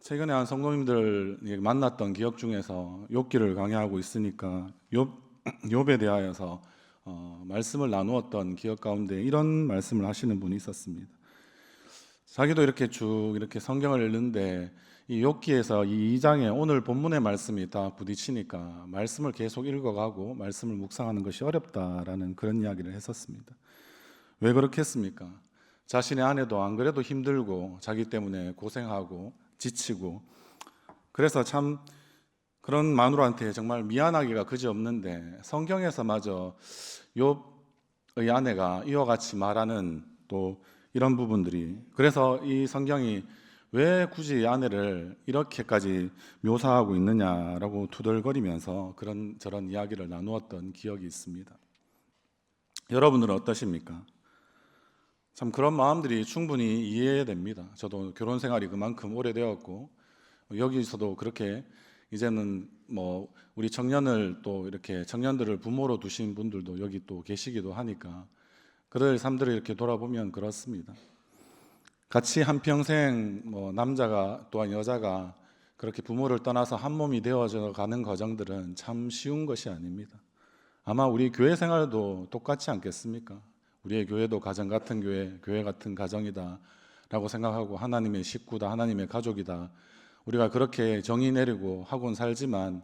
최근에 한 성도님들 만났던 기억 중에서 욥기를 강의하고 있으니까 욥에 대하여서 말씀을 나누었던 기억 가운데 이런 말씀을 하시는 분이 있었습니다. 자기도 이렇게 쭉 이렇게 성경을 읽는데 이 욥기에서 이 2장에 오늘 본문의 말씀이 다 부딪히니까 말씀을 계속 읽어가고 말씀을 묵상하는 것이 어렵다라는 그런 이야기를 했었습니다. 왜 그렇겠습니까? 자신의 아내도 안 그래도 힘들고 자기 때문에 고생하고 지치고, 그래서 참 그런 마누라한테 정말 미안하기가 그지없는데 성경에서마저 욥의 아내가 이와 같이 말하는 또 이런 부분들이, 그래서 이 성경이 왜 굳이 아내를 이렇게까지 묘사하고 있느냐라고 투덜거리면서 그런 저런 이야기를 나누었던 기억이 있습니다. 여러분들은 어떠십니까? 참 그런 마음들이 충분히 이해됩니다. 저도 결혼 생활이 그만큼 오래되었고 여기서도 그렇게 이제는 뭐 우리 청년을 또 이렇게 청년들을 부모로 두신 분들도 여기 또 계시기도 하니까 그들 삶들을 이렇게 돌아보면 그렇습니다. 같이 한평생 뭐 남자가 또한 여자가 그렇게 부모를 떠나서 한 몸이 되어져 가는 과정들은 참 쉬운 것이 아닙니다. 아마 우리 교회 생활도 똑같지 않겠습니까? 우리의 교회도 가정 같은 교회, 교회 같은 가정이다 라고 생각하고 하나님의 식구다, 하나님의 가족이다, 우리가 그렇게 정의 내리고 하고는 살지만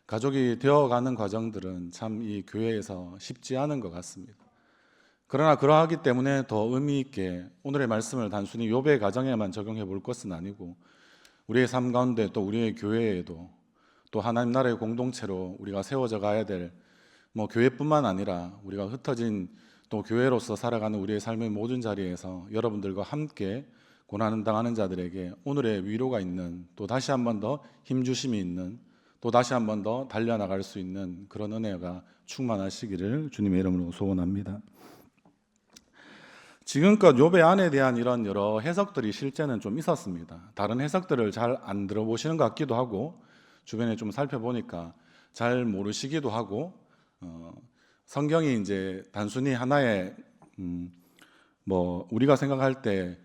가족이 되어가는 과정들은 참 이 교회에서 쉽지 않은 것 같습니다. 그러나 그러하기 때문에 더 의미 있게 오늘의 말씀을 단순히 욥의 가정에만 적용해 볼 것은 아니고 우리의 삶 가운데 또 우리의 교회에도 또 하나님 나라의 공동체로 우리가 세워져 가야 될 뭐 교회뿐만 아니라 우리가 흩어진 또 교회로서 살아가는 우리의 삶의 모든 자리에서 여러분들과 함께 고난 당하는 자들에게 오늘의 위로가 있는, 또 다시 한 번 더 힘주심이 있는, 또 다시 한 번 더 달려나갈 수 있는 그런 은혜가 충만하시기를 주님의 이름으로 소원합니다. 지금껏 욥의 안에 대한 이런 여러 해석들이 실제는 좀 있었습니다. 다른 해석들을 잘 안 들어보시는 것 같기도 하고 주변에 좀 살펴보니까 잘 모르시기도 하고, 성경이 이제 단순히 하나의 뭐 우리가 생각할 때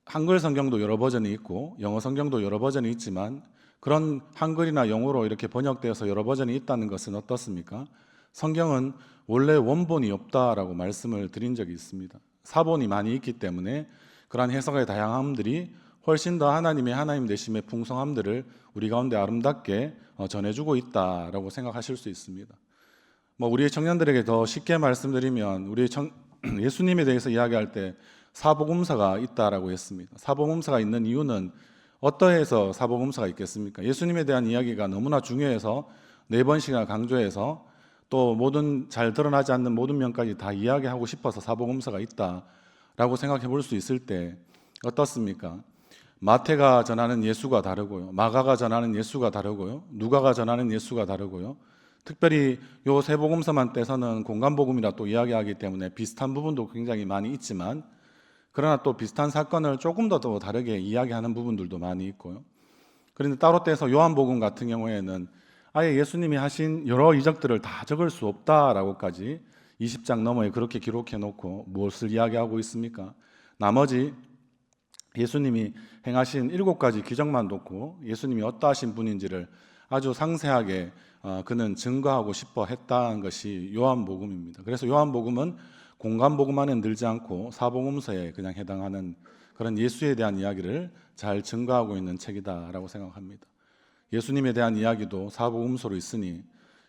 한글 성경도 여러 버전이 있고 영어 성경도 여러 버전이 있지만 그런 한글이나 영어로 이렇게 번역되어서 여러 버전이 있다는 것은 어떻습니까? 성경은 원래 원본이 없다라고 말씀을 드린 적이 있습니다. 사본이 많이 있기 때문에 그러한 해석의 다양함들이 훨씬 더 하나님 되심의 풍성함들을 우리 가운데 아름답게 전해주고 있다라고 생각하실 수 있습니다. 뭐 우리의 청년들에게 더 쉽게 말씀드리면 예수님에 대해서 이야기할 때 사복음서가 있다라고 했습니다. 사복음서가 있는 이유는 어떠해서 사복음서가 있겠습니까? 예수님에 대한 이야기가 너무나 중요해서 4번씩이나 강조해서 또 모든 잘 드러나지 않는 모든 면까지 다 이야기하고 싶어서 사복음서가 있다라고 생각해 볼 수 있을 때 어떻습니까? 마태가 전하는 예수가 다르고요, 마가가 전하는 예수가 다르고요, 누가가 전하는 예수가 다르고요, 특별히 요 세 복음서만 떼서는 공간복음이라 또 이야기하기 때문에 비슷한 부분도 굉장히 많이 있지만 그러나 또 비슷한 사건을 조금 더 다르게 이야기하는 부분들도 많이 있고요. 그런데 따로 떼서 요한복음 같은 경우에는 아예 예수님이 하신 여러 이적들을 다 적을 수 없다라고까지 20장 너머에 그렇게 기록해 놓고 무엇을 이야기하고 있습니까? 나머지 예수님이 행하신 7가지 기적만 놓고 예수님이 어떠하신 분인지를 아주 상세하게 그는 증거하고 싶어 했다는 것이 요한복음입니다. 그래서 요한복음은 공간복음 안에 늘지 않고 사복음서에 그냥 해당하는 그런 예수에 대한 이야기를 잘 증거하고 있는 책이다라고 생각합니다. 예수님에 대한 이야기도 사복음서로 있으니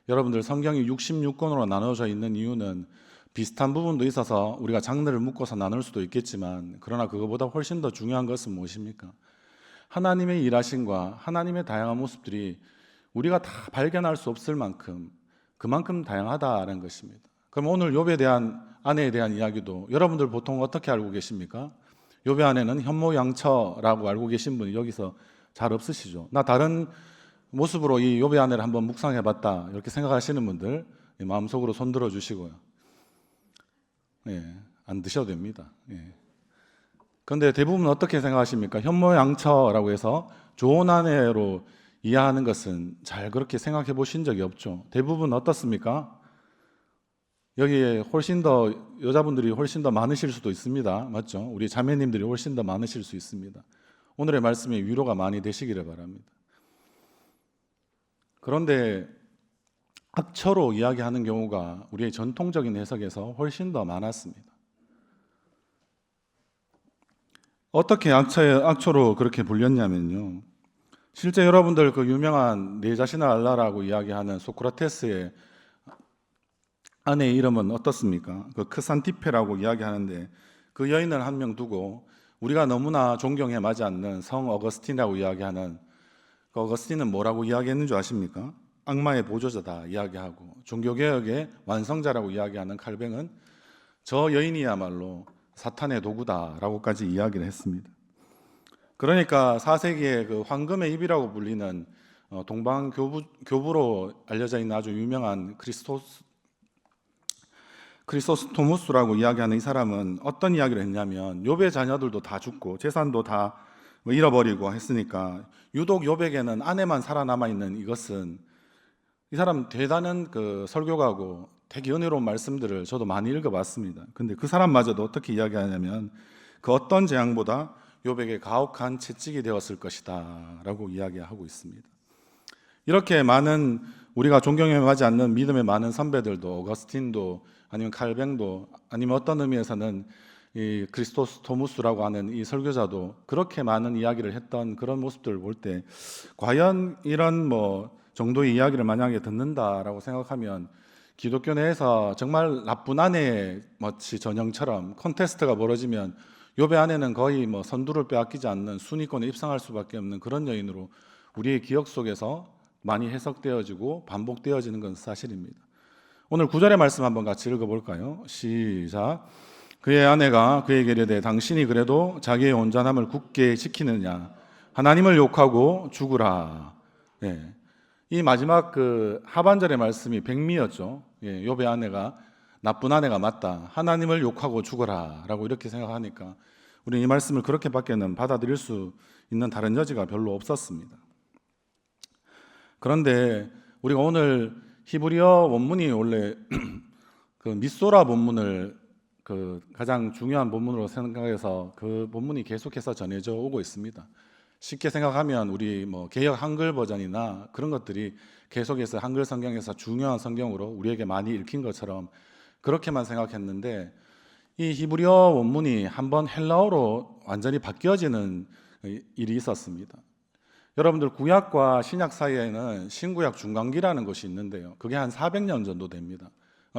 여러분들 성경이 66권으로 나눠져 있는 이유는 비슷한 부분도 있어서 우리가 장르를 묶어서 나눌 수도 있겠지만 그러나 그거보다 훨씬 더 중요한 것은 무엇입니까? 하나님의 일하심과 하나님의 다양한 모습들이 우리가 다 발견할 수 없을 만큼 그만큼 다양하다는 것입니다. 그럼 오늘 욥에 대한 아내에 대한 이야기도 여러분들 보통 어떻게 알고 계십니까? 욥의 아내는 현모양처라고 알고 계신 분이 여기서 잘 없으시죠? 나 다른 모습으로 이 욥의 아내를 한번 묵상해봤다 이렇게 생각하시는 분들 마음속으로 손들어 주시고요. 안 드셔도 됩니다. 그런데 대부분 어떻게 생각하십니까? 현모양처라고 해서 좋은 아내로 이해하는 것은 잘 그렇게 생각해 보신 적이 없죠. 대부분 어떻습니까? 여기에 훨씬 더 여자분들이 훨씬 더 많으실 수도 있습니다. 맞죠? 우리 자매님들이 훨씬 더 많으실 수 있습니다. 오늘의 말씀이 위로가 많이 되시기를 바랍니다. 그런데 악처로 이야기하는 경우가 우리의 전통적인 해석에서 훨씬 더 많았습니다. 어떻게 악초로 그렇게 불렸냐면요. 실제 여러분들 그 유명한 내 자신을 알라라고 이야기하는 소크라테스의 아내의 이름은 어떻습니까? 그 크산티페라고 이야기하는데 그 여인을 한 명 두고 우리가 너무나 존경해 마지 않는 성 어거스틴이라고 이야기하는 그 어거스틴은 뭐라고 이야기했는 줄 아십니까? 악마의 보조자다 이야기하고 종교개혁의 완성자라고 이야기하는 칼뱅은 저 여인이야말로 사탄의 도구다라고까지 이야기를 했습니다. 그러니까 4세기의 그 황금의 입이라고 불리는 동방 교부로 알려져 있는 아주 유명한 크리소스토무스라고 이야기하는 이 사람은 어떤 이야기를 했냐면 욥의 자녀들도 다 죽고 재산도 다 잃어버리고 했으니까 유독 욥에게는 아내만 살아남아 있는 이것은 이 사람 대단한 그 설교가고 되게 은혜로운 말씀들을 저도 많이 읽어봤습니다. 근데 그 사람마저도 어떻게 이야기하냐면 그 어떤 재앙보다 욥에게 가혹한 채찍이 되었을 것이다 라고 이야기하고 있습니다. 이렇게 많은 우리가 존경하지 않는 믿음의 많은 선배들도 어거스틴도 아니면 칼뱅도 아니면 어떤 의미에서는 이 크리스토스 토무스라고 하는 이 설교자도 그렇게 많은 이야기를 했던 그런 모습들을 볼 때 과연 이런 정도의 이야기를 만약에 듣는다라고 생각하면 기독교 내에서 정말 나쁜 아내 마치 전형처럼 콘테스트가 벌어지면 욥의 아내는 거의 선두를 빼앗기지 않는 순위권에 입상할 수밖에 없는 그런 여인으로 우리의 기억 속에서 많이 해석되어지고 반복되어지는 건 사실입니다. 오늘 9절의 말씀 한번 같이 읽어볼까요? 시작. 그의 아내가 그에게 이르되 당신이 그래도 자기의 온전함을 굳게 지키느냐 하나님을 욕하고 죽으라. 예. 이 마지막 그 하반절의 말씀이 백미였죠. 예, 욥의 아내가 나쁜 아내가 맞다. 하나님을 욕하고 죽어라 라고 이렇게 생각하니까 우리는 이 말씀을 그렇게밖에는 받아들일 수 있는 다른 여지가 별로 없었습니다. 그런데 우리가 오늘 히브리어 원문이 원래 그 미소라 본문을 그 가장 중요한 본문으로 생각해서 그 본문이 계속해서 전해져 오고 있습니다. 쉽게 생각하면 우리 개역 한글 버전이나 그런 것들이 계속해서 한글 성경에서 중요한 성경으로 우리에게 많이 읽힌 것처럼 그렇게만 생각했는데 이 히브리어 원문이 한번 헬라어로 완전히 바뀌어지는 일이 있었습니다. 여러분들 구약과 신약 사이에는 신구약 중간기라는 것이 있는데요. 그게 한 400년 정도 됩니다.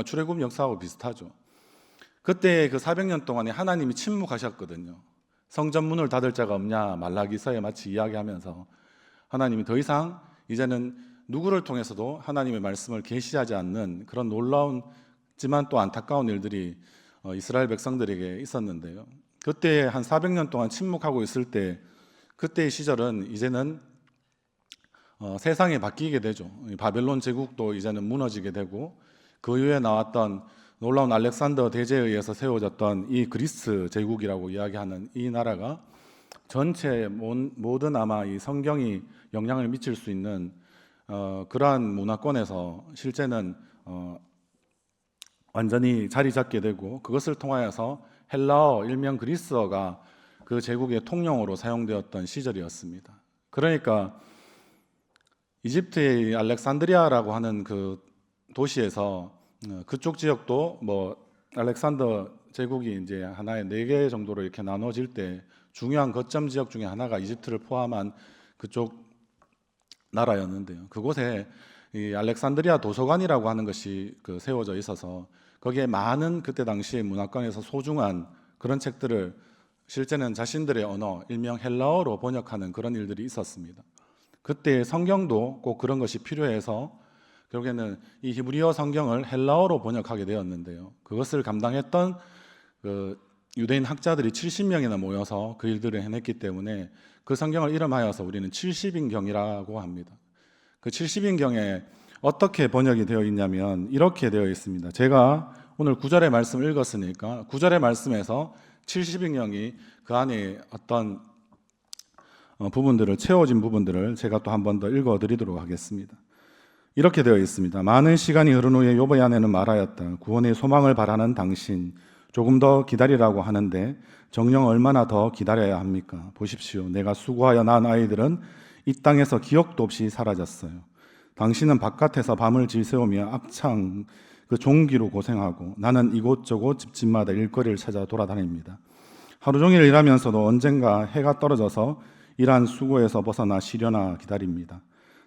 출애굽 역사하고 비슷하죠. 그때 그 400년 동안에 하나님이 침묵하셨거든요. 성전 문을 닫을 자가 없냐 말라기서에 마치 이야기하면서 하나님이 더 이상 이제는 누구를 통해서도 하나님의 말씀을 계시하지 않는 그런 놀라운지만 또 안타까운 일들이 이스라엘 백성들에게 있었는데요. 그때 한 400년 동안 침묵하고 있을 때 그때의 시절은 이제는 세상이 바뀌게 되죠. 바벨론 제국도 이제는 무너지게 되고 그 이후에 나왔던 놀라운 알렉산더 대제에 의해서 세워졌던 이 그리스 제국이라고 이야기하는 이 나라가 전체 모든 아마 이 성경이 영향을 미칠 수 있는 그러한 문화권에서 실제는 완전히 자리 잡게 되고 그것을 통하여서 헬라어 일명 그리스어가 그 제국의 통용어로 사용되었던 시절이었습니다. 그러니까 이집트의 알렉산드리아라고 하는 그 도시에서 그쪽 지역도 알렉산더 제국이 이제 하나의 4개 정도로 이렇게 나눠질 때 중요한 거점 지역 중에 하나가 이집트를 포함한 그쪽 나라였는데요. 그곳에 이 알렉산드리아 도서관이라고 하는 것이 세워져 있어서 거기에 많은 그때 당시의 문화권에서 소중한 그런 책들을 실제는 자신들의 언어, 일명 헬라어로 번역하는 그런 일들이 있었습니다. 그때 성경도 꼭 그런 것이 필요해서 결국에는 이 히브리어 성경을 헬라어로 번역하게 되었는데요. 그것을 감당했던 유대인 학자들이 70명이나 모여서 그 일들을 해냈기 때문에 그 성경을 이름하여서 우리는 70인경이라고 합니다. 그 70인경에 어떻게 번역이 되어 있냐면 이렇게 되어 있습니다. 제가 오늘 9절의 말씀을 읽었으니까 9절의 말씀에서 70인경이 그 안에 어떤 부분들을 채워진 부분들을 제가 또 한 번 더 읽어드리도록 하겠습니다. 이렇게 되어 있습니다. 많은 시간이 흐른 후에 욥의 아내는 말하였다. 구원의 소망을 바라는 당신, 조금 더 기다리라고 하는데 정녕 얼마나 더 기다려야 합니까? 보십시오. 내가 수고하여 낳은 아이들은 이 땅에서 기억도 없이 사라졌어요. 당신은 바깥에서 밤을 지새우며 악창 그 종기로 고생하고 나는 이곳저곳 집집마다 일거리를 찾아 돌아다닙니다. 하루 종일 일하면서도 언젠가 해가 떨어져서 일한 수고에서 벗어나 쉬려나 기다립니다.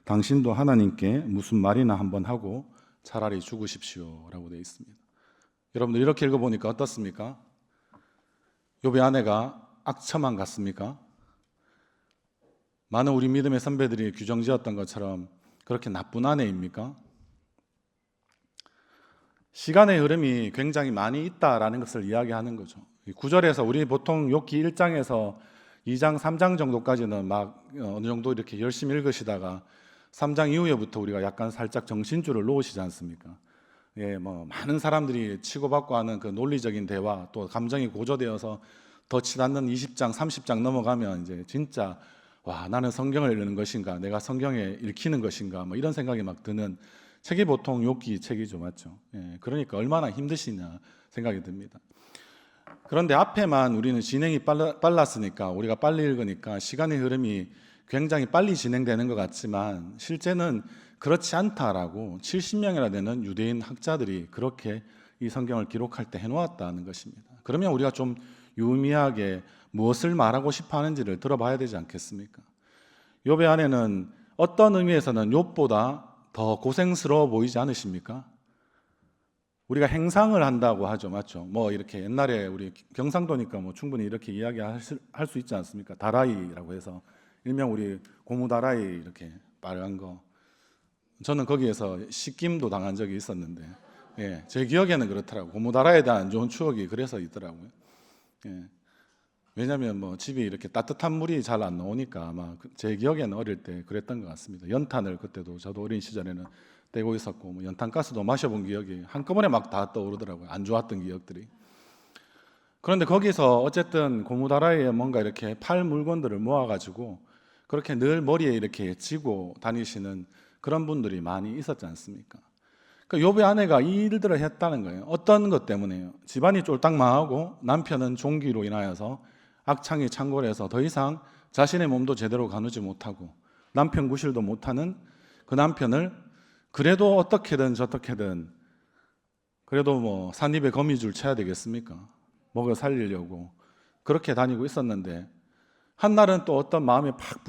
당신도 하나님께 무슨 말이나 한번 하고 차라리 죽으십시오 라고 되어 있습니다. 여러분들 이렇게 읽어보니까 어떻습니까? 욥의 아내가 악처만 같습니까? 많은 우리 믿음의 선배들이 규정지었던 것처럼 그렇게 나쁜 아내입니까? 시간의 흐름이 굉장히 많이 있다라는 것을 이야기하는 거죠. 9절에서 우리 보통 욥기 1장에서 2장, 3장 정도까지는 막 어느 정도 이렇게 열심히 읽으시다가 3장 이후에부터 우리가 약간 살짝 정신줄을 놓으시지 않습니까? 예, 뭐 많은 사람들이 치고받고 하는 그 논리적인 대화, 또 감정이 고조되어서 더 치닫는 20장, 30장 넘어가면 이제 진짜 와, 나는 성경을 읽는 것인가, 내가 성경에 읽히는 것인가, 뭐 이런 생각이 막 드는 책이 보통 욥기 책이죠, 맞죠? 예, 그러니까 얼마나 힘드시냐 생각이 듭니다. 그런데 앞에만 우리는 진행이 빨랐으니까 우리가 빨리 읽으니까 시간의 흐름이 굉장히 빨리 진행되는 것 같지만 실제는 그렇지 않다라고 70명이나 되는 유대인 학자들이 그렇게 이 성경을 기록할 때 해놓았다는 것입니다. 그러면 우리가 좀 유의미하게 무엇을 말하고 싶어 하는지를 들어봐야 되지 않겠습니까? 욥의 아내는 어떤 의미에서는 욥보다 더 고생스러워 보이지 않으십니까? 우리가 행상을 한다고 하죠, 맞죠? 뭐 이렇게 옛날에 우리 경상도니까 뭐 충분히 이렇게 이야기할 수 있지 않습니까? 다라이라고 해서 일명 우리 고무 다라이 이렇게 빨간 거. 저는 거기에서 씻김도 당한 적이 있었는데, 예, 제 기억에는 그렇더라고요. 고무 다라이에 대한 안 좋은 추억이 그래서 있더라고요. 예. 왜냐하면 뭐 집이 이렇게 따뜻한 물이 잘 안 나오니까 아마 제 기억에는 어릴 때 그랬던 것 같습니다. 연탄을 그때도 저도 어린 시절에는 떼고 있었고 뭐 연탄가스도 마셔본 기억이 한꺼번에 막 다 떠오르더라고요. 안 좋았던 기억들이. 그런데 거기서 어쨌든 고무다라이에 뭔가 이렇게 팔 물건들을 모아가지고 그렇게 늘 머리에 이렇게 쥐고 다니시는 그런 분들이 많이 있었지 않습니까? 그러니까 욥의 아내가 이 일들을 했다는 거예요. 어떤 것 때문에요? 집안이 쫄딱 망하고 남편은 종기로 인하여서 악창이 창궐해서 더 이상 자신의 몸도 제대로 가누지 못하고 남편 구실도 못하는 그 남편을 그래도 어떻게든 저떻게든 그래도 뭐 산입에 거미줄 쳐야 되겠습니까? 먹여 살리려고 그렇게 다니고 있었는데 한날은 또 어떤 마음에 팍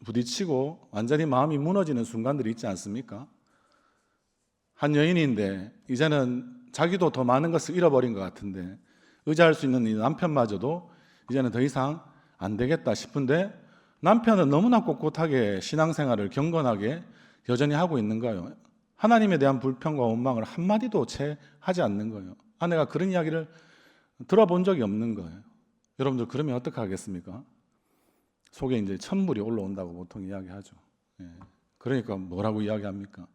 부딪히고 완전히 마음이 무너지는 순간들이 있지 않습니까? 한 여인인데 이제는 자기도 더 많은 것을 잃어버린 것 같은데 의지할 수 있는 이 남편마저도 이제는 더 이상 안 되겠다 싶은데 남편은 너무나 꼿꼿하게 신앙생활을 경건하게 여전히 하고 있는 거예요. 하나님에 대한 불평과 원망을 한마디도 채 하지 않는 거예요. 아내가 그런 이야기를 들어본 적이 없는 거예요. 여러분들 그러면 어떻게 하겠습니까? 속에 이제 천불이 올라온다고 보통 이야기하죠. 예. 그러니까 뭐라고 이야기합니까?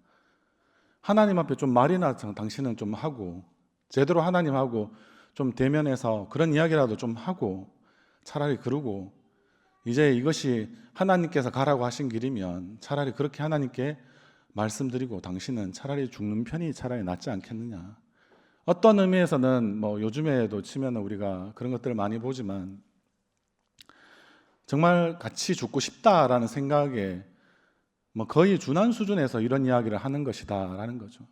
하나님 앞에 좀 말이나 당신은 좀 하고 제대로 하나님하고 좀 대면해서 그런 이야기라도 좀 하고 차라리 그러고 이제 이것이 하나님께서 가라고 하신 길이면 차라리 그렇게 하나님께 말씀드리고 당신은 차라리 죽는 편이 차라리 낫지 않겠느냐. 어떤 의미에서는 뭐 요즘에도 치면 우리가 그런 것들을 많이 보지만 정말 같이 죽고 싶다라는 생각에 뭐 거의 준한 수준에서 이런 이야기를 하는 것이다라는 거죠.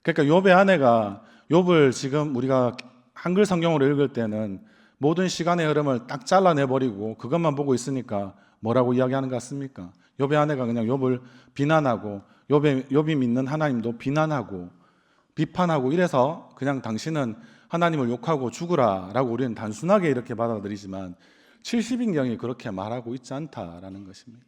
그러니까 욥의 아내가 욥을 지금 우리가 한글 성경으로 읽을 때는 모든 시간의 흐름을 딱 잘라내버리고 그것만 보고 있으니까 뭐라고 이야기하는 것 같습니까? 욥의 아내가 그냥 욥을 비난하고 욥이 믿는 하나님도 비난하고 비판하고 이래서 그냥 당신은 하나님을 욕하고 죽으라라고 우리는 단순하게 이렇게 받아들이지만 70인경이 그렇게 말하고 있지 않다라는 것입니다.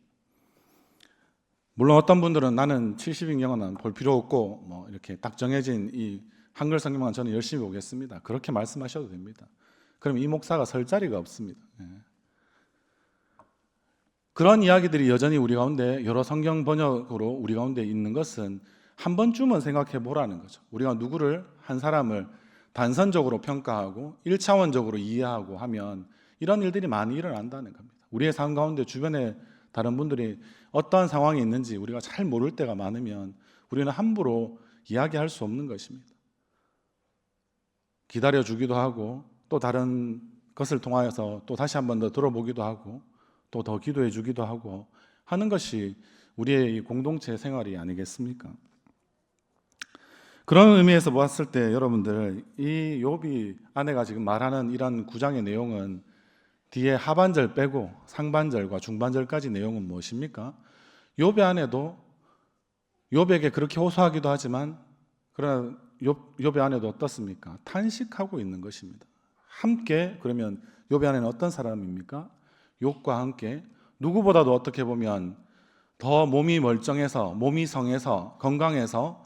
물론 어떤 분들은 나는 70인경은 볼 필요 없고 뭐 이렇게 딱 정해진 이 한글 성경만 저는 열심히 보겠습니다. 그렇게 말씀하셔도 됩니다. 그럼 이 목사가 설 자리가 없습니다. 예. 그런 이야기들이 여전히 우리 가운데 여러 성경 번역으로 우리 가운데 있는 것은 한 번쯤은 생각해 보라는 거죠. 우리가 누구를 한 사람을 단선적으로 평가하고 1차원적으로 이해하고 하면 이런 일들이 많이 일어난다는 겁니다. 우리의 삶 가운데 주변에 다른 분들이 어떠한 상황이 있는지 우리가 잘 모를 때가 많으면 우리는 함부로 이야기할 수 없는 것입니다. 기다려주기도 하고 또 다른 것을 통하여서 또 다시 한 번 더 들어보기도 하고 또 더 기도해 주기도 하고 하는 것이 우리의 이 공동체 생활이 아니겠습니까? 그런 의미에서 보았을 때 여러분들, 이 욥이 아내가 지금 말하는 이런 구장의 내용은 뒤에 하반절 빼고 상반절과 중반절까지 내용은 무엇입니까? 욥의 아내도 욥에게 그렇게 호소하기도 하지만 그러나 욥의 아내도 어떻습니까? 탄식하고 있는 것입니다. 함께, 그러면 욥의 아내는 어떤 사람입니까? 욥과 함께 누구보다도 어떻게 보면 더 몸이 멀쩡해서, 몸이 성해서, 건강해서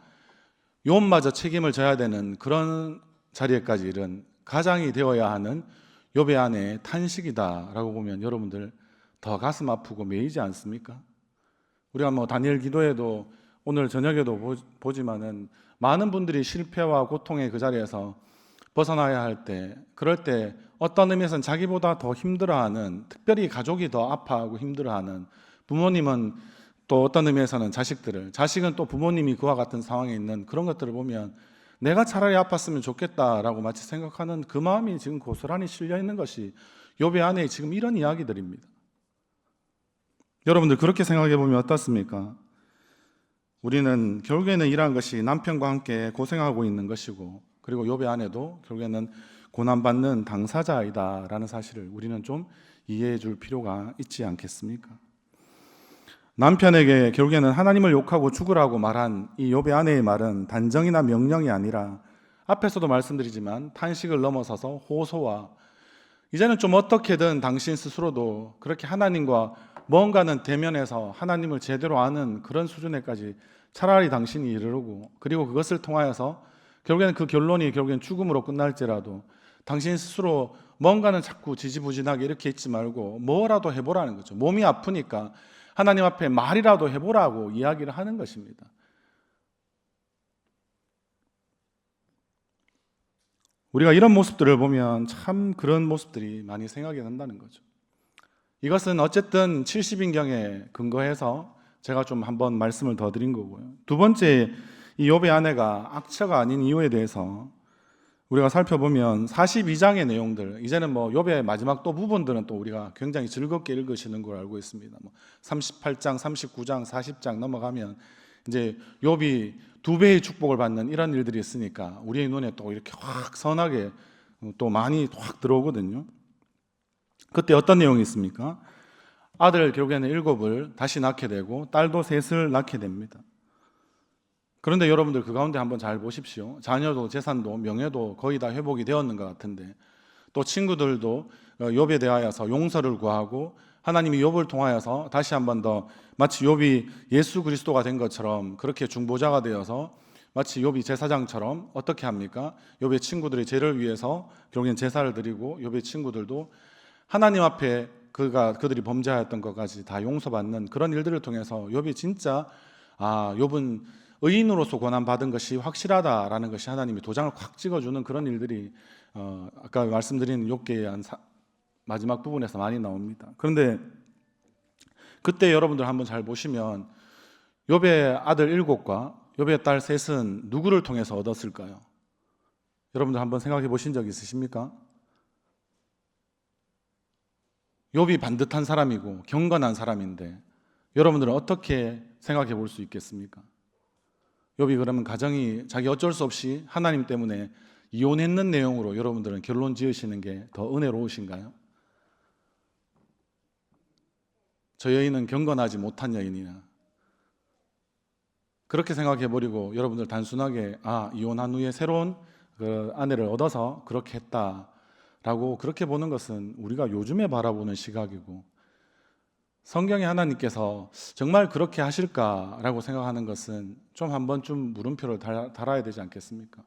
욥마저 책임을 져야 되는 그런 자리에까지 이른 가장이 되어야 하는 욥의 아내의 탄식이다라고 보면 여러분들 더 가슴 아프고 메이지 않습니까? 우리가 뭐 다니엘 기도에도 오늘 저녁에도 보지만은 많은 분들이 실패와 고통의 그 자리에서 벗어나야 할 때, 그럴 때 어떤 의미에서는 자기보다 더 힘들어하는, 특별히 가족이 더 아파하고 힘들어하는, 부모님은 또 어떤 의미에서는 자식은 또 부모님이 그와 같은 상황에 있는 그런 것들을 보면 내가 차라리 아팠으면 좋겠다라고 마치 생각하는 그 마음이 지금 고스란히 실려 있는 것이 욥의 아내의 지금 이런 이야기들입니다. 여러분들 그렇게 생각해 보면 어떻습니까? 우리는 결국에는 이러한 것이 남편과 함께 고생하고 있는 것이고, 그리고 욥의 아내도 결국에는 고난받는 당사자이다라는 사실을 우리는 좀 이해해 줄 필요가 있지 않겠습니까? 남편에게 결국에는 하나님을 욕하고 죽으라고 말한 이 욥의 아내의 말은 단정이나 명령이 아니라 앞에서도 말씀드리지만 탄식을 넘어서서 호소와, 이제는 좀 어떻게든 당신 스스로도 그렇게 하나님과 뭔가는 대면해서 하나님을 제대로 아는 그런 수준에까지 차라리 당신이 이르르고, 그리고 그것을 통하여서 결국에는 그 결론이 결국엔 죽음으로 끝날지라도 당신 스스로 뭔가는 자꾸 지지부진하게 이렇게 있지 말고 뭐라도 해보라는 거죠. 몸이 아프니까 하나님 앞에 말이라도 해보라고 이야기를 하는 것입니다. 우리가 이런 모습들을 보면 참 그런 모습들이 많이 생각이 난다는 거죠. 이것은 어쨌든 70인경에 근거해서 제가 좀 한번 말씀을 더 드린 거고요. 두 번째, 이 욥의 아내가 악처가 아닌 이유에 대해서 우리가 살펴보면 42장의 내용들, 이제는 뭐 욥의 마지막 또 부분들은 또 우리가 굉장히 즐겁게 읽으시는 걸 알고 있습니다. 38장, 39장, 40장 넘어가면 이제 욥이 두 배의 축복을 받는 이런 일들이 있으니까 우리의 눈에 또 이렇게 확 선하게 또 많이 확 들어오거든요. 그때 어떤 내용이 있습니까? 아들 결국에는 7을 다시 낳게 되고 딸도 3을 낳게 됩니다. 그런데 여러분들 그 가운데 한번 잘 보십시오. 자녀도 재산도 명예도 거의 다 회복이 되었는 것 같은데, 또 친구들도 욥에 대하여서 용서를 구하고 하나님이 욥을 통하여서 다시 한번 더 마치 욥이 예수 그리스도가 된 것처럼 그렇게 중보자가 되어서 마치 욥이 제사장처럼 어떻게 합니까? 욥의 친구들이 죄를 위해서 결국엔 제사를 드리고 욥의 친구들도 하나님 앞에 그들이 범죄하였던 것까지 다 용서받는 그런 일들을 통해서 욥이 진짜 욥은 의인으로서 고난받은 것이 확실하다라는 것이 하나님이 도장을 확 찍어주는 그런 일들이 아까 말씀드린 욥기의 마지막 부분에서 많이 나옵니다. 그런데 그때 여러분들 한번 잘 보시면 욥의 아들 7과 욥의 딸 3은 누구를 통해서 얻었을까요? 여러분들 한번 생각해 보신 적 있으십니까? 욥이 반듯한 사람이고 경건한 사람인데 여러분들은 어떻게 생각해 볼 수 있겠습니까? 욥이 그러면 가정이 자기 어쩔 수 없이 하나님 때문에 이혼했는 내용으로 여러분들은 결론 지으시는 게 더 은혜로우신가요? 저 여인은 경건하지 못한 여인이나 그렇게 생각해 버리고 여러분들 단순하게 이혼한 후에 새로운 그 아내를 얻어서 그렇게 했다라고 그렇게 보는 것은 우리가 요즘에 바라보는 시각이고, 성경에 하나님께서 정말 그렇게 하실까라고 생각하는 것은 좀 한번 좀 물음표를 달아야 되지 않겠습니까?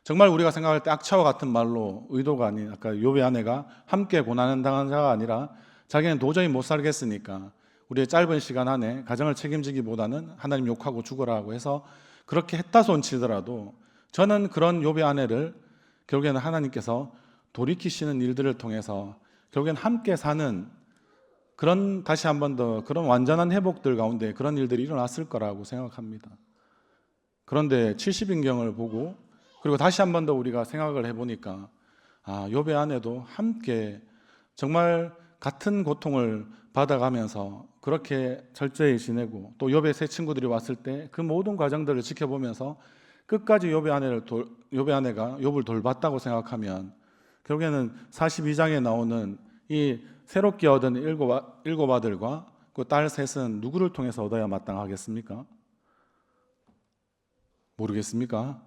정말 우리가 생각할 때 악차와 같은 말로 의도가 아닌, 아까 욥의 아내가 함께 고난을 당한 자가 아니라 자기는 도저히 못 살겠으니까 우리의 짧은 시간 안에 가정을 책임지기보다는 하나님 욕하고 죽어라고 해서 그렇게 했다 손치더라도 저는 그런 욥의 아내를 결국에는 하나님께서 돌이키시는 일들을 통해서 결국엔 함께 사는 그런, 다시 한 번 더 그런 완전한 회복들 가운데 그런 일들이 일어났을 거라고 생각합니다. 그런데 70인경을 보고 그리고 다시 한 번 더 우리가 생각을 해보니까 욥의 아내도 함께 정말 같은 고통을 받아가면서 그렇게 철저히 지내고, 또 욥의 세 친구들이 왔을 때 그 모든 과정들을 지켜보면서 끝까지 욥의 아내가 욥을 돌봤다고 생각하면, 결국에는 42장에 나오는 이 새롭게 얻은 일곱 아들과 그 딸 셋은 누구를 통해서 얻어야 마땅하겠습니까? 모르겠습니까?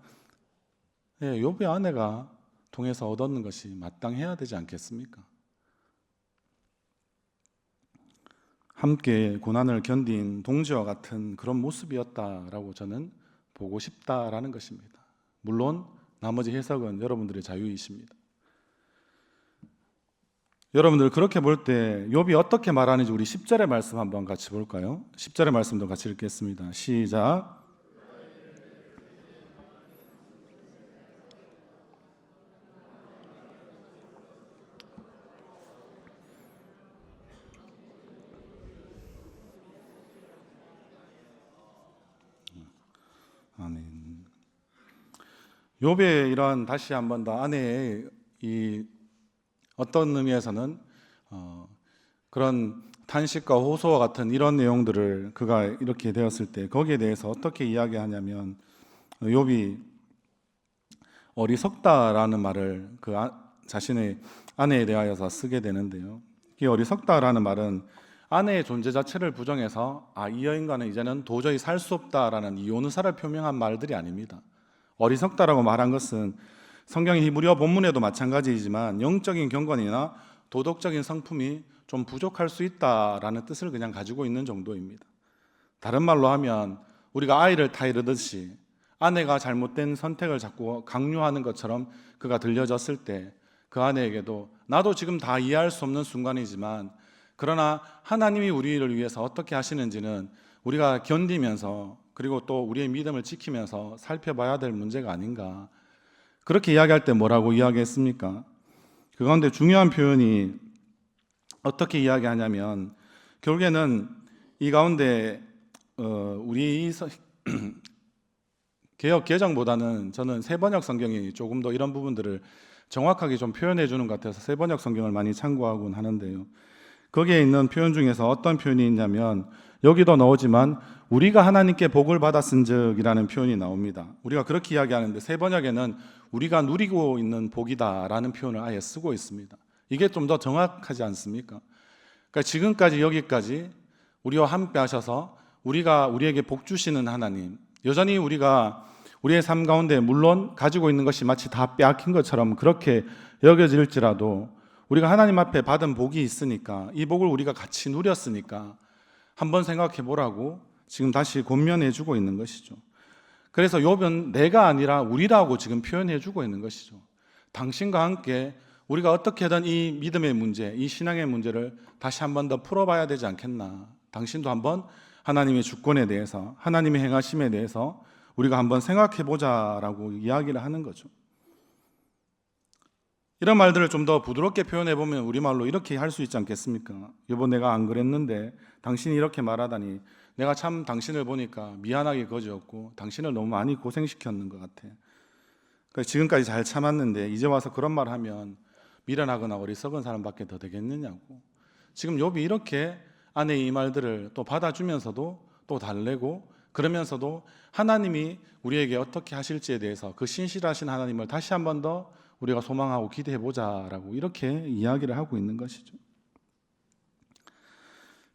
네, 욥의 아내가 통해서 얻는 것이 마땅해야 되지 않겠습니까? 함께 고난을 견딘 동지와 같은 그런 모습이었다라고 저는 보고 싶다라는 것입니다. 물론 나머지 해석은 여러분들의 자유이십니다. 여러분들 그렇게 볼 때 욥이 어떻게 말하는지 우리 10절의 말씀 한번 같이 볼까요? 10절의 말씀도 같이 읽겠습니다. 시작. 아멘. 욥의 이런, 다시 한번 더 아내의 이 어떤 의미에서는 그런 탄식과 호소와 같은 이런 내용들을 그가 이렇게 되었을 때 거기에 대해서 어떻게 이야기하냐면, 욥이 어리석다라는 말을 자신의 아내에 대하여서 쓰게 되는데요. 이 어리석다라는 말은 아내의 존재 자체를 부정해서 이 여인과는 이제는 도저히 살 수 없다라는 이혼 의사를 표명한 말들이 아닙니다. 어리석다라고 말한 것은 성경 히브리어 본문에도 마찬가지이지만 영적인 경건이나 도덕적인 성품이 좀 부족할 수 있다라는 뜻을 그냥 가지고 있는 정도입니다. 다른 말로 하면 우리가 아이를 타이르듯이 아내가 잘못된 선택을 자꾸 강요하는 것처럼 그가 들려졌을 때 그 아내에게도 나도 지금 다 이해할 수 없는 순간이지만, 그러나 하나님이 우리를 위해서 어떻게 하시는지는 우리가 견디면서, 그리고 또 우리의 믿음을 지키면서 살펴봐야 될 문제가 아닌가. 그렇게 이야기할 때 뭐라고 이야기했습니까? 그 가운데 중요한 표현이 어떻게 이야기하냐면, 결국에는 이 가운데 우리 개역 개정보다는 저는 새번역 성경이 조금 더 이런 부분들을 정확하게 좀 표현해 주는 것 같아서 새번역 성경을 많이 참고하곤 하는데요. 거기에 있는 표현 중에서 어떤 표현이 있냐면, 여기도 나오지만 우리가 하나님께 복을 받았은즉이라는 표현이 나옵니다. 우리가 그렇게 이야기하는데 새번역에는 우리가 누리고 있는 복이다라는 표현을 아예 쓰고 있습니다. 이게 좀 더 정확하지 않습니까? 그러니까 지금까지 여기까지 우리와 함께 하셔서 우리에게 복 주시는 하나님, 여전히 우리가 우리의 삶 가운데 물론 가지고 있는 것이 마치 다 빼앗긴 것처럼 그렇게 여겨질지라도 우리가 하나님 앞에 받은 복이 있으니까, 이 복을 우리가 같이 누렸으니까 한번 생각해 보라고 지금 다시 권면해 주고 있는 것이죠. 그래서 욥은 내가 아니라 우리라고 지금 표현해 주고 있는 것이죠. 당신과 함께 우리가 어떻게든 이 믿음의 문제, 이 신앙의 문제를 다시 한번 더 풀어봐야 되지 않겠나. 당신도 한번 하나님의 주권에 대해서, 하나님의 행하심에 대해서 우리가 한번 생각해 보자라고 이야기를 하는 거죠. 이런 말들을 좀 더 부드럽게 표현해 보면 우리말로 이렇게 할 수 있지 않겠습니까? 여보, 내가 안 그랬는데 당신이 이렇게 말하다니 내가 참 당신을 보니까 미안하게 거지였고 당신을 너무 많이 고생시켰는 것 같아. 그러니까 지금까지 잘 참았는데 이제 와서 그런 말 하면 미련하거나 어리석은 사람밖에 더 되겠느냐고. 지금 욥이 이렇게 아내의 이 말들을 또 받아주면서도 또 달래고, 그러면서도 하나님이 우리에게 어떻게 하실지에 대해서 그 신실하신 하나님을 다시 한 번 더 우리가 소망하고 기대해 보자라고 이렇게 이야기를 하고 있는 것이죠.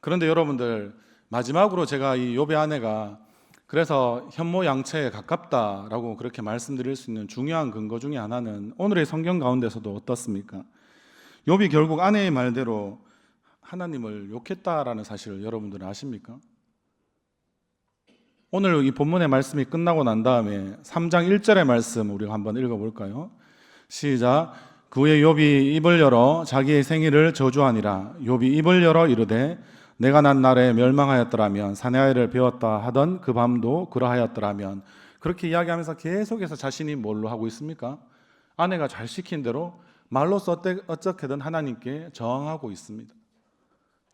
그런데 여러분들, 마지막으로 제가 이 욥의 아내가 그래서 현모양처에 가깝다라고 그렇게 말씀드릴 수 있는 중요한 근거 중에 하나는 오늘의 성경 가운데서도 어떻습니까? 욥이 결국 아내의 말대로 하나님을 욕했다라는 사실을 여러분들은 아십니까? 오늘 이 본문의 말씀이 끝나고 난 다음에 3장 1절의 말씀 우리가 한번 읽어볼까요? 시작. 그 후에 욥이 입을 열어 자기의 생일을 저주하니라. 욥이 입을 열어 이르되 내가 난 날에 멸망하였더라면 사내 아이를 배웠다 하던 그 밤도 그러하였더라면. 그렇게 이야기하면서 계속해서 자신이 뭘로 하고 있습니까? 아내가 잘 시킨 대로 말로써 어떻게든 하나님께 저항하고 있습니다.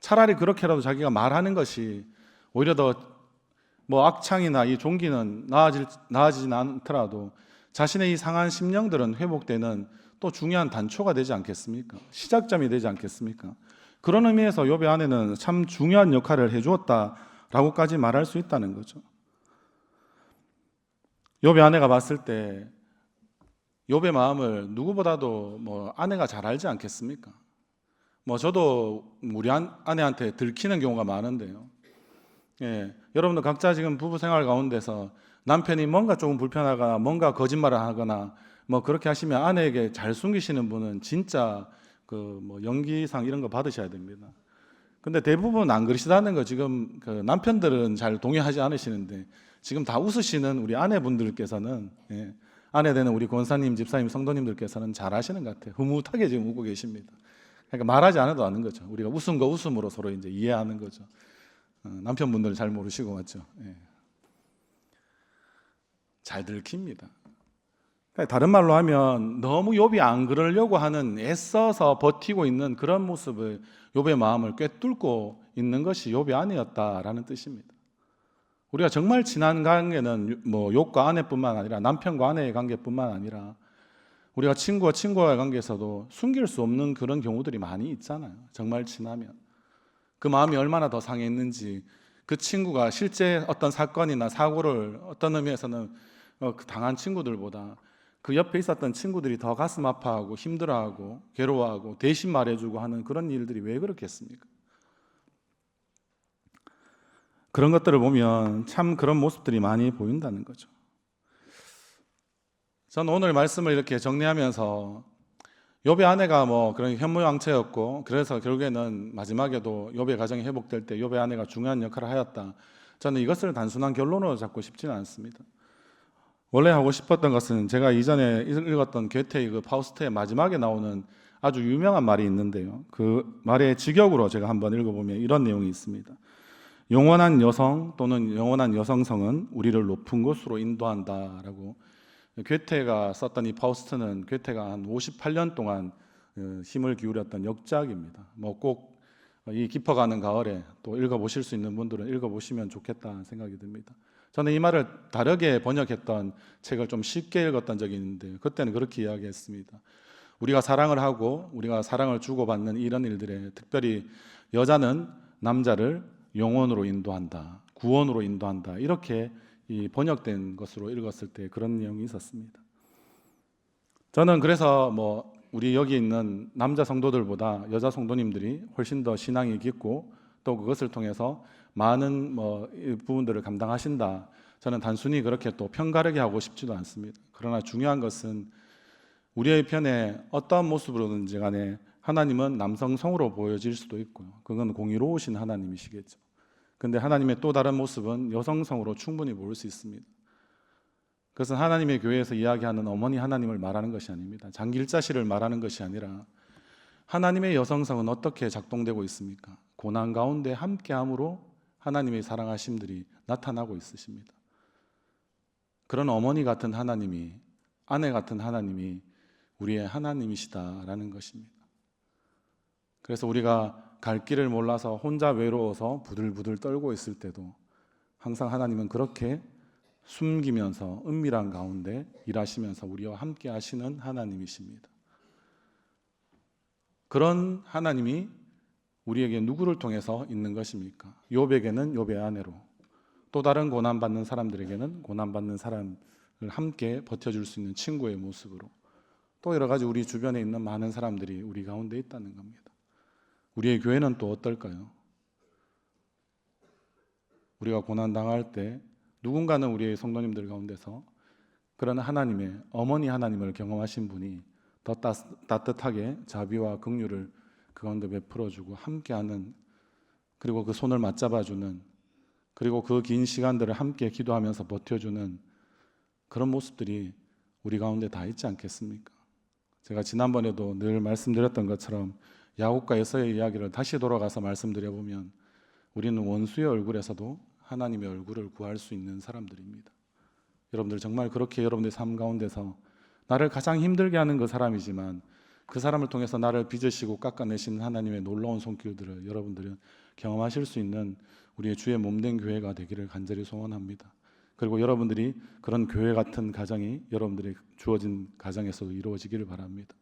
차라리 그렇게라도 자기가 말하는 것이 오히려 더 악창이나 이 종기는 나아지진 않더라도 자신의 이 상한 심령들은 회복되는 또 중요한 단초가 되지 않겠습니까? 시작점이 되지 않겠습니까? 그런 의미에서 욥의 아내는 참 중요한 역할을 해주었다라고까지 말할 수 있다는 거죠. 욥의 아내가 봤을 때 욥의 마음을 누구보다도 아내가 잘 알지 않겠습니까? 저도 우리 아내한테 들키는 경우가 많은데요. 여러분들 각자 지금 부부 생활 가운데서 남편이 뭔가 조금 불편하거나 뭔가 거짓말을 하거나 그렇게 하시면 아내에게 잘 숨기시는 분은 진짜 연기상 이런 거 받으셔야 됩니다. 근데 대부분 안 그러시다는 거 지금 남편들은 잘 동의하지 않으시는데 지금 다 웃으시는 우리 아내분들께서는 아내 되는 우리 권사님, 집사님, 성도님들께서는 잘 아시는 것 같아요. 흐뭇하게 지금 웃고 계십니다. 그러니까 말하지 않아도 아는 거죠. 우리가 웃은 거 웃음으로 서로 이제 이해하는 거죠. 남편분들 잘 모르시고 맞죠? 잘 들킵니다. 그러니까 다른 말로 하면 너무 욥이 안 그러려고 하는 애써서 버티고 있는 그런 모습을 욥의 마음을 꿰뚫고 있는 것이 욥의 아내였다라는 뜻입니다. 우리가 정말 친한 관계는 욥과 아내뿐만 아니라 남편과 아내의 관계뿐만 아니라 우리가 친구와 친구와의 관계에서도 숨길 수 없는 그런 경우들이 많이 있잖아요. 정말 친하면 그 마음이 얼마나 더 상했는지 그 친구가 실제 어떤 사건이나 사고를 어떤 의미에서는 당한 친구들보다 그 옆에 있었던 친구들이 더 가슴 아파하고 힘들어하고 괴로워하고 대신 말해주고 하는 그런 일들이 왜 그렇겠습니까? 그런 것들을 보면 참 그런 모습들이 많이 보인다는 거죠. 저는 오늘 말씀을 이렇게 정리하면서 욥의 아내가 그런 현모양처였고 그래서 결국에는 마지막에도 욥의 가정이 회복될 때 욥의 아내가 중요한 역할을 하였다. 저는 이것을 단순한 결론으로 잡고 싶지는 않습니다. 원래 하고 싶었던 것은 제가 이전에 읽었던 괴테의 그 파우스트의 마지막에 나오는 아주 유명한 말이 있는데요. 그 말의 직역으로 제가 한번 읽어보면 이런 내용이 있습니다. 영원한 여성 또는 영원한 여성성은 우리를 높은 곳으로 인도한다라고. 괴테가 썼던 이 파우스트는 괴테가 한 58년 동안 힘을 기울였던 역작입니다. 꼭 이 깊어가는 가을에 또 읽어보실 수 있는 분들은 읽어보시면 좋겠다는 생각이 듭니다. 저는 이 말을 다르게 번역했던 책을 좀 쉽게 읽었던 적이 있는데 그때는 그렇게 이야기했습니다. 우리가 사랑을 하고 우리가 사랑을 주고받는 이런 일들에 특별히 여자는 남자를 영혼으로 인도한다, 구원으로 인도한다 이렇게 이 번역된 것으로 읽었을 때 그런 내용이 있었습니다. 저는 그래서 우리 여기 있는 남자 성도들보다 여자 성도님들이 훨씬 더 신앙이 깊고 또 그것을 통해서 많은 부분들을 감당하신다. 저는 단순히 그렇게 또 편가르게 하고 싶지도 않습니다. 그러나 중요한 것은 우리의 편에 어떠한 모습으로든지 간에 하나님은 남성성으로 보여질 수도 있고요. 그건 공의로우신 하나님이시겠죠. 근데 하나님의 또 다른 모습은 여성성으로 충분히 보일 수 있습니다. 그것은 하나님의 교회에서 이야기하는 어머니 하나님을 말하는 것이 아닙니다. 장길자씨를 말하는 것이 아니라 하나님의 여성성은 어떻게 작동되고 있습니까? 고난 가운데 함께함으로 하나님의 사랑하심들이 나타나고 있으십니다. 그런 어머니 같은 하나님이, 아내 같은 하나님이 우리의 하나님이시다라는 것입니다. 그래서 우리가 갈 길을 몰라서 혼자 외로워서 부들부들 떨고 있을 때도 항상 하나님은 그렇게 숨기면서 은밀한 가운데 일하시면서 우리와 함께 하시는 하나님이십니다. 그런 하나님이 우리에게 누구를 통해서 있는 것입니까? 욥에게는 욥의 아내로, 또 다른 고난받는 사람들에게는 고난받는 사람을 함께 버텨줄 수 있는 친구의 모습으로, 또 여러 가지 우리 주변에 있는 많은 사람들이 우리 가운데 있다는 겁니다. 우리의 교회는 또 어떨까요? 우리가 고난당할 때 누군가는 우리의 성도님들 가운데서 그런 하나님의 어머니 하나님을 경험하신 분이 더 따뜻하게 자비와 긍휼을 그 가운데 베풀어주고 함께하는, 그리고 그 손을 맞잡아주는, 그리고 그 긴 시간들을 함께 기도하면서 버텨주는 그런 모습들이 우리 가운데 다 있지 않겠습니까? 제가 지난번에도 늘 말씀드렸던 것처럼 야곱과 에서의 이야기를 다시 돌아가서 말씀드려보면 우리는 원수의 얼굴에서도 하나님의 얼굴을 구할 수 있는 사람들입니다. 여러분들 정말 그렇게 여러분들의 삶 가운데서 나를 가장 힘들게 하는 그 사람이지만 그 사람을 통해서 나를 빚으시고 깎아내시는 하나님의 놀라운 손길들을 여러분들은 경험하실 수 있는 우리의 주의 몸된 교회가 되기를 간절히 소원합니다. 그리고 여러분들이 그런 교회 같은 가정이 여러분들이 주어진 가정에서도 이루어지기를 바랍니다.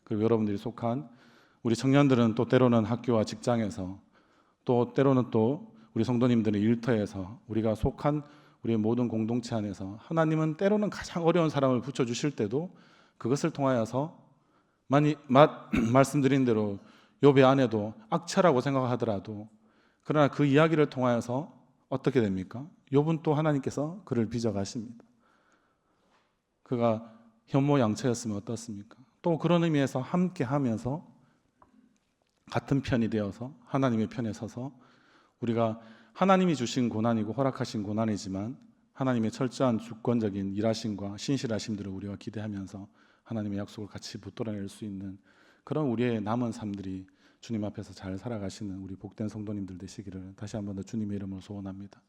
그리고 여러분들이 속한 우리 청년들은 또 때로는 학교와 직장에서, 또 때로는 또 우리 성도님들의 일터에서, 우리가 속한 우리의 모든 공동체 안에서 하나님은 때로는 가장 어려운 사람을 붙여주실 때도 그것을 통하여서 말씀드린 대로 욥의 아내도 악처라고 생각하더라도, 그러나 그 이야기를 통하여서 어떻게 됩니까? 욥은 또 하나님께서 그를 빚어가십니다. 그가 현모양처였으면 어떻습니까? 또 그런 의미에서 함께 하면서 같은 편이 되어서 하나님의 편에 서서, 우리가 하나님이 주신 고난이고 허락하신 고난이지만 하나님의 철저한 주권적인 일하심과 신실하심들을 우리가 기대하면서 하나님의 약속을 같이 붙들어낼 수 있는 그런 우리의 남은 삶들이 주님 앞에서 잘 살아가시는 우리 복된 성도님들 되시기를 다시 한 번 더 주님의 이름으로 소원합니다.